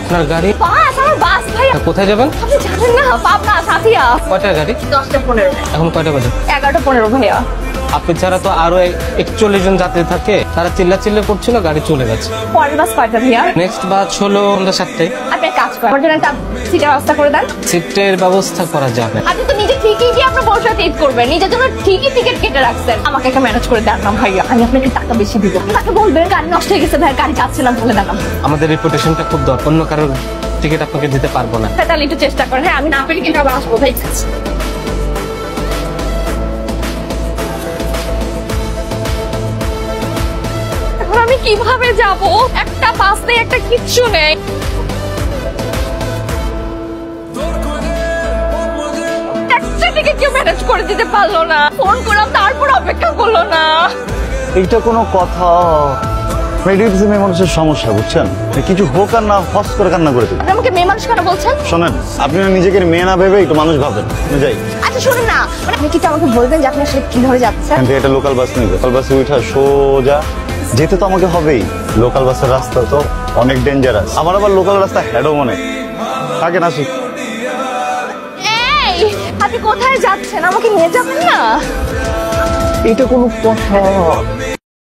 আপনার গাড়ি? বাস, আমার বাস ভাই। কোথায় যাবেন? আপনি জানেন না, পাবনা সাথিয়া। কয়টার গাড়ি? 10:15। এখন কয়টা বাজে? 11:15 ভাইয়া। আপনি ছাড়া তো আরো 41 জন যাত্রী থাকে, তারা চিল্লা করছিল, গাড়ি চলে গেছে। পরের বাস কয়টা ভাইয়া? নেক্সট বাস হলো সন্ধ্যা 7টায়। আপনি এক কাজ করেন, আমার জন্য একটা সিটের ব্যবস্থা করে দেন। সিটের ব্যবস্থা করা যাবে। আপনি তো নিজে ঠিকই গিয়ে আপনার বউর সাথে ঈদ করবেন, নিজের জন্য ঠিকই টিকিট কেটে রাখছেন। আমাকে একটা ম্যানেজ করে দেন না ভাইয়া, আমি আপনাকে টাকা বেশি দিব। তাকে বলবেন গাড়ি নষ্ট হয়ে গেছে ভাই, গাড়ি যাচ্ছে না বলে দেন। আমাদের রেপুটেশনটা খুব দরকার, অন্য কারোর টিকিট আপনাকে দিতে পারবো না। তাহলে একটু চেষ্টা করেন। হ্যাঁ, আমি না পেরে কিন্তু আবার আসবো ভাই। এখন আমি কিভাবে যাব? একটা বাস নেই, একটা কিচ্ছু নেই। একটা টিকিট কেউ ম্যানেজ করে দিতে পারলো না। ফোন করলাম, তারপর অপেক্ষা করলো না। এইটা কোনো কথা? মেয়ে মানুষের সমস্যা, বুঝছেন? কিছু হোক আর না, ফস করে কান্না করে দেবে। আপনি আমাকে মেয়ে মানুষ কেন বলছেন? শোনেন, আপনি নিজেকে মেয়ে না ভেবে একটু মানুষ ভাবেন। আমি যাই। আচ্ছা শুনুন না, আপনি কি আমাকে বলবেন যে আপনি আসলে কিভাবে যাচ্ছেন? এখান থেকে একটা লোকাল বাস নেবে, লোকাল বাসে উঠা সোজা যেতে তো আমাকে হবেই। লোকাল বাসের রাস্তা তো অনেক ডেঞ্জারাস, আমার আবার লোকাল রাস্তা হ্যাডও মনে থাকে না। এই, আপনি কোথায় যাচ্ছেন? আমাকে নিয়ে যাবেন না? এটা কোনো কথা?